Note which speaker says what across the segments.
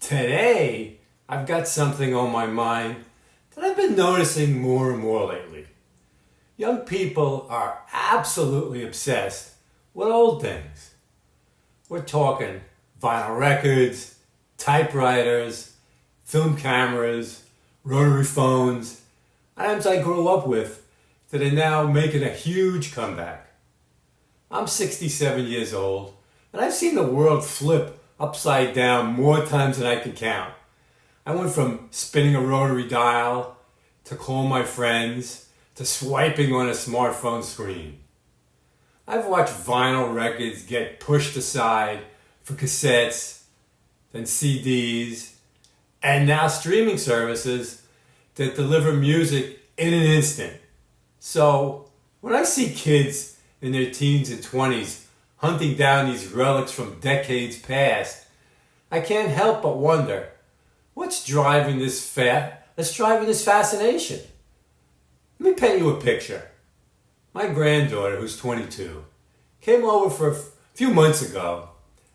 Speaker 1: Today, I've got something on my mind that I've been noticing more and more lately. Young people are absolutely obsessed with old things. We're talking vinyl records, typewriters, film cameras, rotary phones, items I grew up with that are now making a huge comeback. I'm 67 years old, and I've seen the world flip upside down more times than I can count. I went from spinning a rotary dial to calling my friends to swiping on a smartphone screen. I've watched vinyl records get pushed aside for cassettes, then CDs, and now streaming services that deliver music in an instant. So when I see kids in their teens and 20s hunting down these relics from decades past, I can't help but wonder, what's driving this fascination? Let me paint you a picture. My granddaughter, who's 22, came over for a few months ago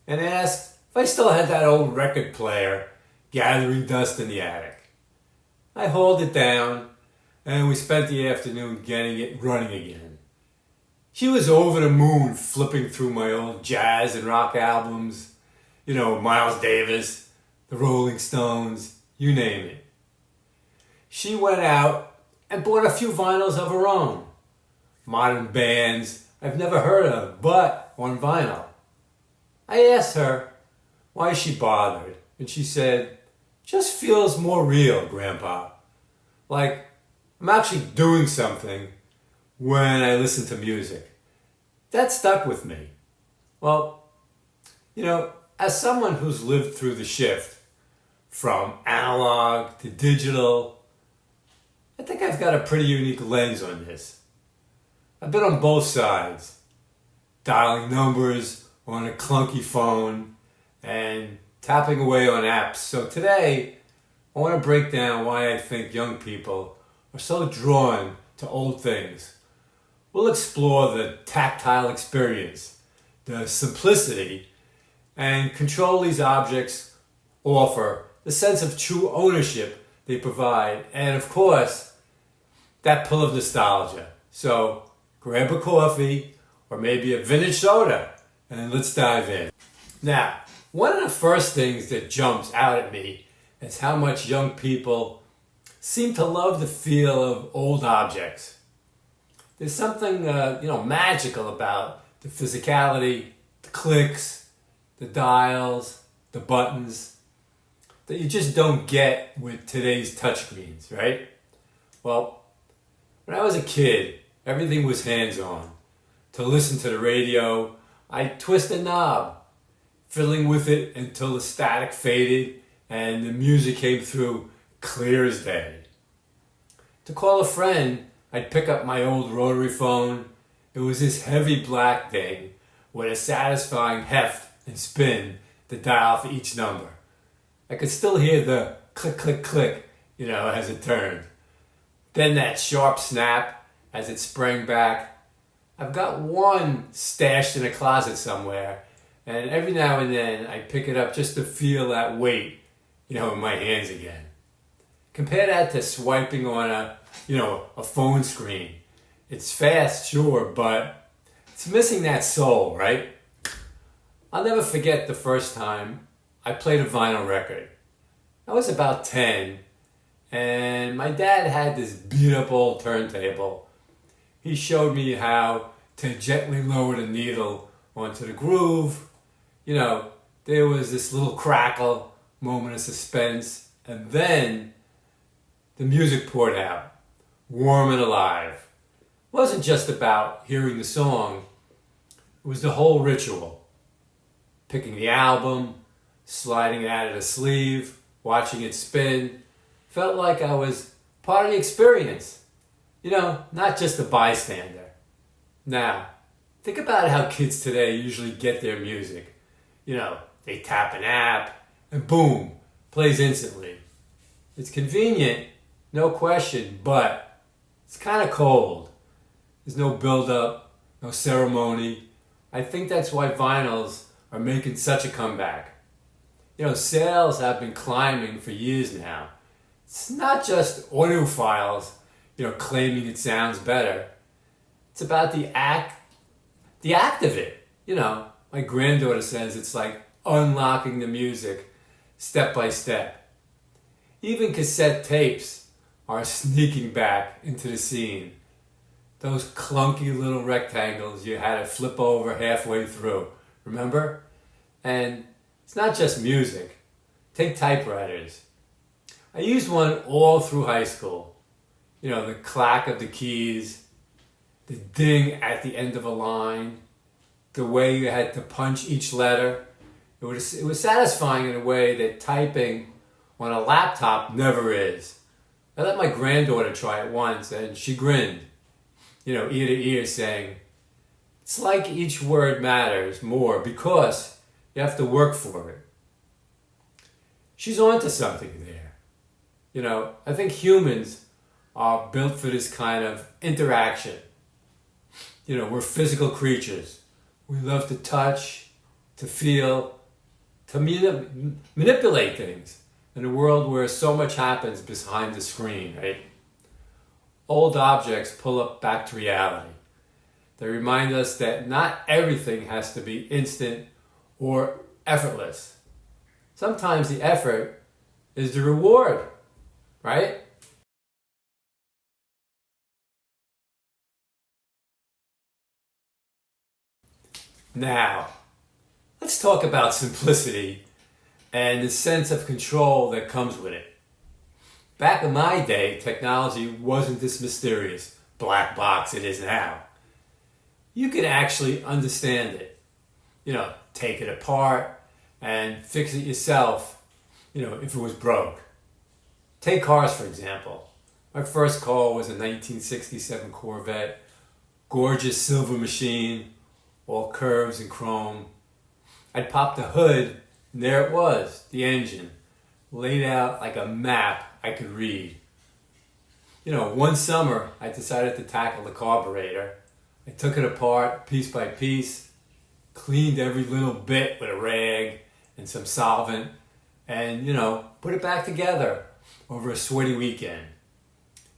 Speaker 1: and asked if I still had that old record player gathering dust in the attic. I hauled it down and we spent the afternoon getting it running again. She was over the moon flipping through my old jazz and rock albums, Miles Davis, the Rolling Stones, you name it. She went out and bought a few vinyls of her own. Modern bands I've never heard of, but on vinyl. I asked her why she bothered, and she said, "Just feels more real, Grandpa. Like I'm actually doing something when I listen to music." That stuck with me. Well, as someone who's lived through the shift from analog to digital, I think I've got a pretty unique lens on this. I've been on both sides, dialing numbers on a clunky phone and tapping away on apps. So today, I want to break down why I think young people are so drawn to old things. We'll explore the tactile experience, the simplicity, and control these objects offer, the sense of true ownership they provide, and of course, that pull of nostalgia. So grab a coffee or maybe a vintage soda and let's dive in. Now, one of the first things that jumps out at me is how much young people seem to love the feel of old objects. There's something, magical about the physicality, the clicks, the dials, the buttons, that you just don't get with today's touchscreens, right? Well, when I was a kid, everything was hands-on. To listen to the radio, I'd twist a knob, fiddling with it until the static faded and the music came through clear as day. To call a friend, I'd pick up my old rotary phone. It was this heavy black thing with a satisfying heft and spin to dial for each number. I could still hear the click, click, click, as it turned. Then that sharp snap as it sprang back. I've got one stashed in a closet somewhere, and every now and then I pick it up just to feel that weight, in my hands again. Compare that to swiping on a phone screen. It's fast, sure, but it's missing that soul, right? I'll never forget the first time I played a vinyl record. I was about 10, and my dad had this beat-up old turntable. He showed me how to gently lower the needle onto the groove. There was this little crackle, moment of suspense, and then the music poured out, warm and alive. It wasn't just about hearing the song, it was the whole ritual. Picking the album, sliding it out of the sleeve, watching it spin, felt like I was part of the experience. Not just a bystander. Now, think about how kids today usually get their music. They tap an app and boom, plays instantly. It's convenient, no question, but it's kind of cold. There's no build-up, no ceremony. I think that's why vinyls are making such a comeback. Sales have been climbing for years now. It's not just audiophiles, claiming it sounds better. It's about the act of it. My granddaughter says it's like unlocking the music step by step. Even cassette tapes are sneaking back into the scene. Those clunky little rectangles you had to flip over halfway through. Remember? And it's not just music. Take typewriters. I used one all through high school. The clack of the keys, the ding at the end of a line, the way you had to punch each letter. It was satisfying in a way that typing on a laptop never is. I let my granddaughter try it once and she grinned, ear to ear, saying, it's like each word matters more because you have to work for it. She's onto something there. I think humans are built for this kind of interaction. We're physical creatures. We love to touch, to feel, to manipulate things in a world where so much happens behind the screen, right? Old objects pull us back to reality. They remind us that not everything has to be instant or effortless. Sometimes the effort is the reward, right? Now, let's talk about simplicity and the sense of control that comes with it. Back in my day, technology wasn't this mysterious black box it is now. You could actually understand it. Take it apart and fix it yourself, if it was broke. Take cars, for example. My first car was a 1967 Corvette, gorgeous silver machine, all curves and chrome. I'd pop the hood, and there it was, the engine, laid out like a map I could read. One summer, I decided to tackle the carburetor. I took it apart piece by piece, cleaned every little bit with a rag and some solvent, and, put it back together over a sweaty weekend.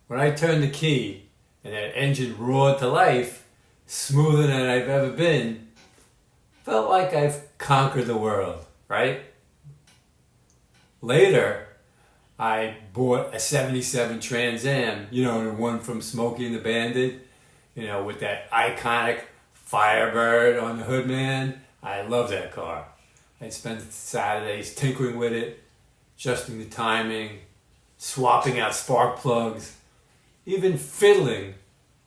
Speaker 1: When I turned the key and that engine roared to life, smoother than I've ever been, felt like I've conquered the world, right? Later, I bought a 77 Trans Am, the one from Smokey and the Bandit, with that iconic Firebird on the hood, man. I love that car. I'd spend Saturdays tinkering with it, adjusting the timing, swapping out spark plugs, even fiddling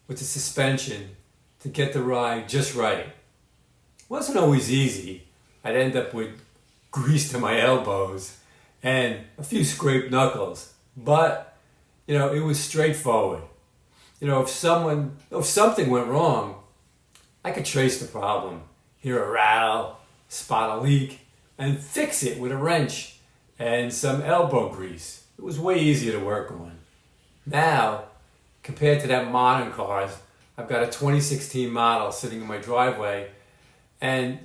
Speaker 1: with the suspension to get the ride just right. It wasn't always easy. I'd end up with grease to my elbows and a few scraped knuckles. But, it was straightforward. If something went wrong, I could trace the problem, hear a rattle, spot a leak, and fix it with a wrench and some elbow grease. It was way easier to work on. Now, compared to that modern cars, I've got a 2016 model sitting in my driveway, and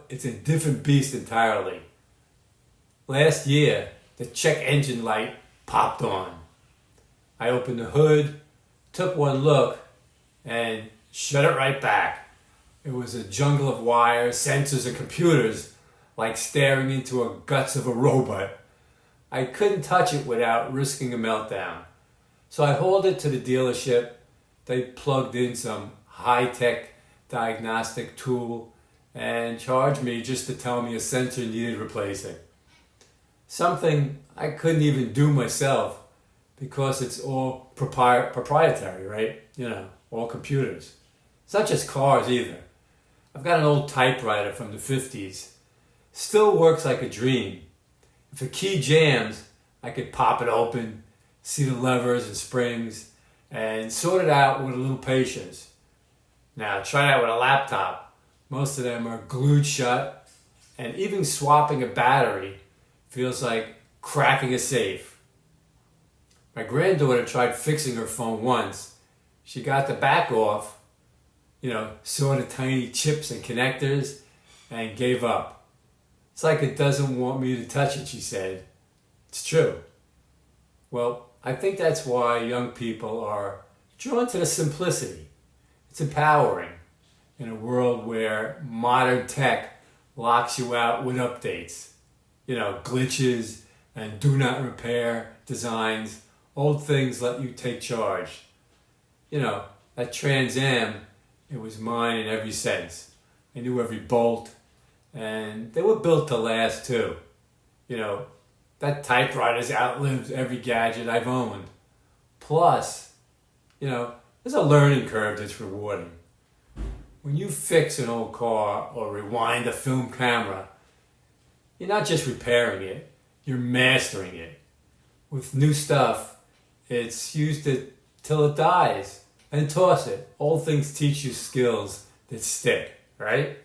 Speaker 1: it's a different beast entirely. Last year, the check engine light popped on. I opened the hood, took one look, and shut it right back. It was a jungle of wires, sensors, and computers, like staring into the guts of a robot. I couldn't touch it without risking a meltdown. So I hauled it to the dealership. They plugged in some high-tech diagnostic tool and charged me just to tell me a sensor needed replacing. Something I couldn't even do myself because it's all proprietary, right? All computers. It's not just cars either. I've got an old typewriter from the 50s. Still works like a dream. If a key jams, I could pop it open, see the levers and springs, and sort it out with a little patience. Now, try that with a laptop. Most of them are glued shut, and even swapping a battery feels like cracking a safe. My granddaughter tried fixing her phone once. She got the back off, saw the tiny chips and connectors, and gave up. It's like it doesn't want me to touch it, she said. It's true. Well, I think that's why young people are drawn to the simplicity. It's empowering in a world where modern tech locks you out with updates. Glitches and do not repair designs. Old things let you take charge. That Trans Am, it was mine in every sense. I knew every bolt, and they were built to last too. That typewriter's outlived every gadget I've owned. Plus, there's a learning curve that's rewarding. When you fix an old car or rewind a film camera, you're not just repairing it, you're mastering it. With new stuff, it's used it till it dies and toss it. Old things teach you skills that stick, right?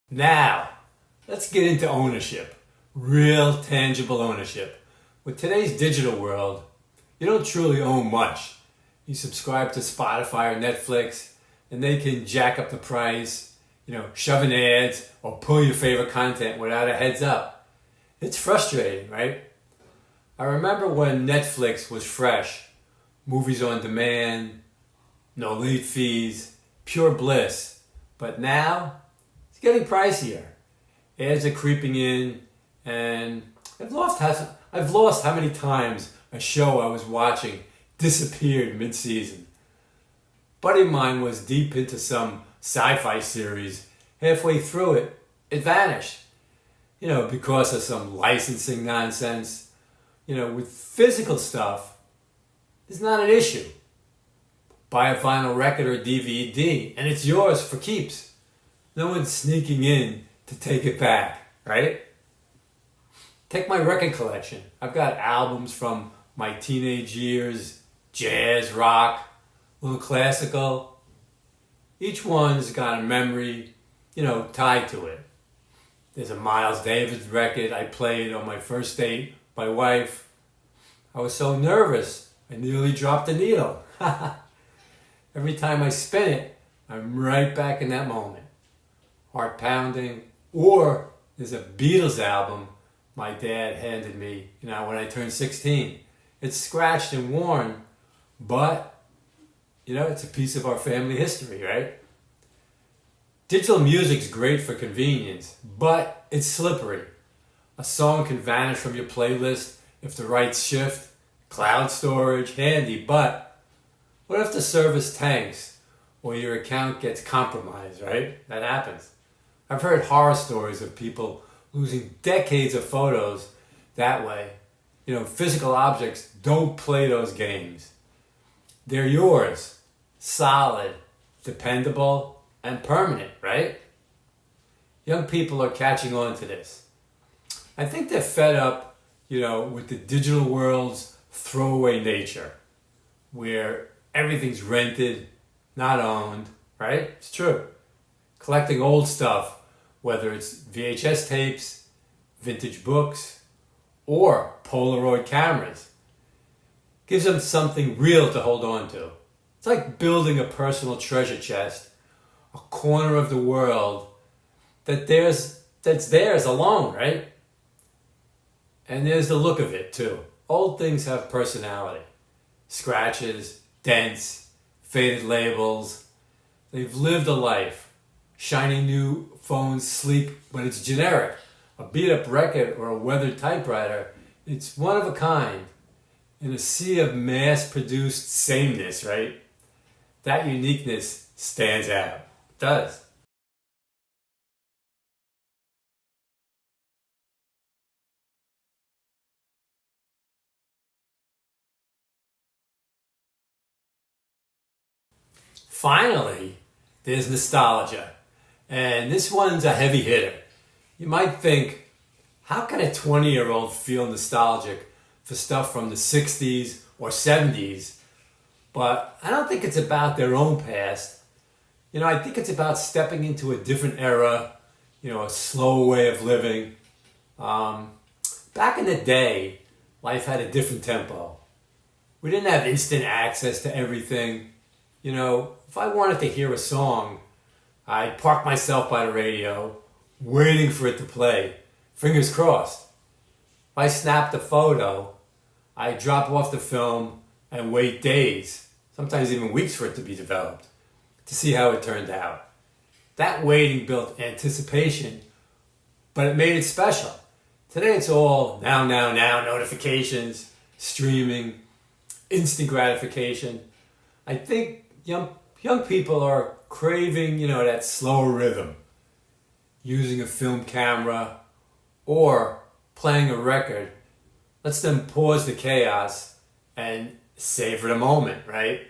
Speaker 1: Now, let's get into ownership. Real, tangible ownership. With today's digital world, you don't truly own much. You subscribe to Spotify or Netflix, and they can jack up the price, shove in ads, or pull your favorite content without a heads up. It's frustrating, right? I remember when Netflix was fresh, movies on demand, no late fees, pure bliss. But now, it's getting pricier. Ads are creeping in, and I've lost how many times a show I was watching disappeared mid-season. Buddy of mine was deep into some sci-fi series. Halfway through it, it vanished. Because of some licensing nonsense. With physical stuff, it's not an issue. Buy a vinyl record or DVD, and it's yours for keeps. No one's sneaking in to take it back, right? Take my record collection. I've got albums from my teenage years, jazz, rock, a little classical. Each one's got a memory, tied to it. There's a Miles Davis record I played on my first date with my wife. I was so nervous, I nearly dropped the needle. Every time I spin it, I'm right back in that moment. Heart pounding. Or there's a Beatles album my dad handed me, when I turned 16. It's scratched and worn, but, it's a piece of our family history, right? Digital music's great for convenience, but it's slippery. A song can vanish from your playlist if the rights shift. Cloud storage, handy, but what if the service tanks or your account gets compromised, right? That happens. I've heard horror stories of people losing decades of photos that way. Physical objects don't play those games. They're yours, solid, dependable, and permanent, right? Young people are catching on to this. I think they're fed up, with the digital world's throwaway nature, where everything's rented, not owned, right? It's true. Collecting old stuff, whether it's VHS tapes, vintage books, or Polaroid cameras, gives them something real to hold on to. It's like building a personal treasure chest, a corner of the world that's theirs alone, right? And there's the look of it too. Old things have personality. Scratches, dents, faded labels. They've lived a life. Shiny new phone's sleek, but it's generic. A beat-up record or a weathered typewriter, it's one of a kind. In a sea of mass-produced sameness, right? That uniqueness stands out. It does. Finally, there's nostalgia. And this one's a heavy hitter. You might think, how can a 20-year-old feel nostalgic for stuff from the 60s or 70s? But I don't think it's about their own past. I think it's about stepping into a different era, a slow way of living. Back in the day, life had a different tempo. We didn't have instant access to everything. You know, if I wanted to hear a song, I'd park myself by the radio, waiting for it to play, fingers crossed. If I snapped a photo, I'd drop off the film and wait days, sometimes even weeks for it to be developed, to see how it turned out. That waiting built anticipation, but it made it special. Today it's all now, notifications, streaming, instant gratification. I think young people are craving, that slower rhythm. Using a film camera or playing a record lets them pause the chaos and savor the moment, right?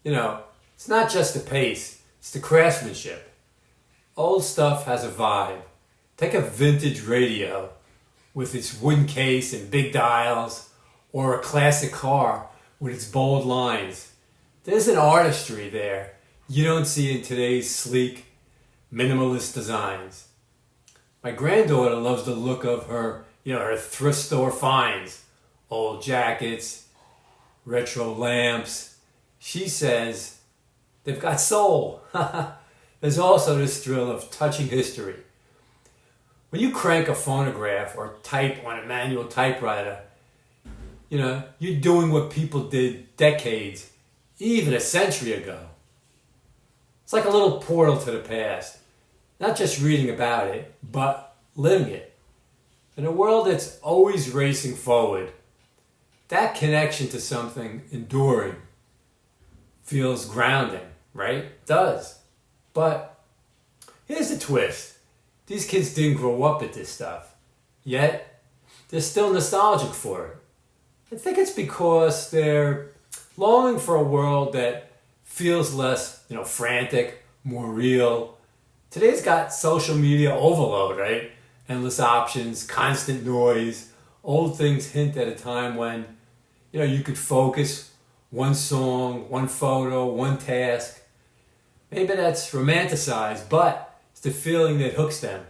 Speaker 1: It's not just the pace, it's the craftsmanship. Old stuff has a vibe. Take a vintage radio with its wooden case and big dials, or a classic car with its bold lines. There's an artistry there you don't see in today's sleek, minimalist designs. My granddaughter loves the look of her thrift store finds, old jackets, retro lamps. She says they've got soul. There's also this thrill of touching history. When you crank a phonograph or type on a manual typewriter, you're doing what people did decades, even a century ago. It's like a little portal to the past. Not just reading about it, but living it. In a world that's always racing forward, that connection to something enduring feels grounding, right? It does. But here's the twist. These kids didn't grow up at this stuff, yet they're still nostalgic for it. I think it's because they're longing for a world that feels less, frantic, more real. Today's got social media overload, right? Endless options, constant noise. Old things hint at a time when, you could focus one song, one photo, one task. Maybe that's romanticized, but it's the feeling that hooks them.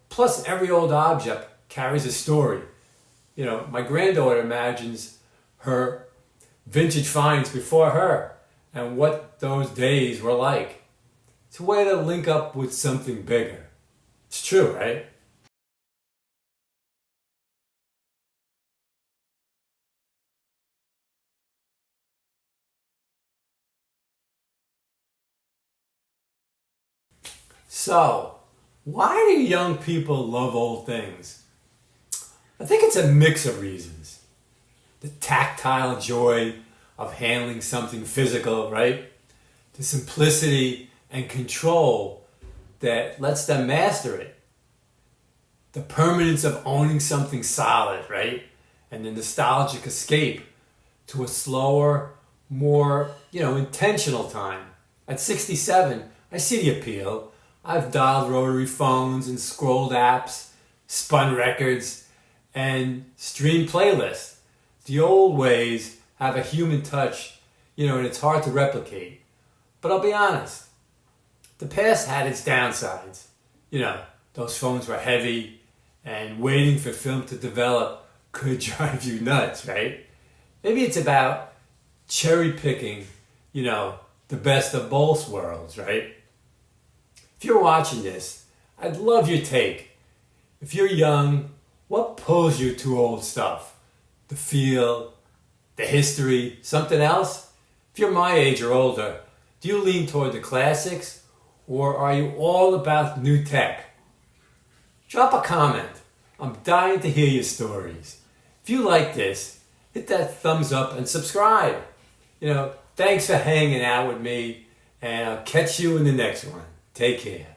Speaker 1: Plus every old object carries a story. My granddaughter imagines her vintage finds before her and what those days were like. It's a way to link up with something bigger. It's true, right? So, why do young people love old things? I think it's a mix of reasons. The tactile joy of handling something physical, right? The simplicity and control that lets them master it. The permanence of owning something solid, right? And the nostalgic escape to a slower, more, intentional time. At 67, I see the appeal. I've dialed rotary phones and scrolled apps, spun records, and streamed playlists. The old ways have a human touch, and it's hard to replicate. But I'll be honest, the past had its downsides. Those phones were heavy, and waiting for film to develop could drive you nuts, right? Maybe it's about cherry picking, the best of both worlds, right? If you're watching this, I'd love your take. If you're young, what pulls you to old stuff? The feel, the history, something else? If you're my age or older, do you lean toward the classics, or are you all about new tech? Drop a comment. I'm dying to hear your stories. If you like this, hit that thumbs up and subscribe. Thanks for hanging out with me, and I'll catch you in the next one. Take care.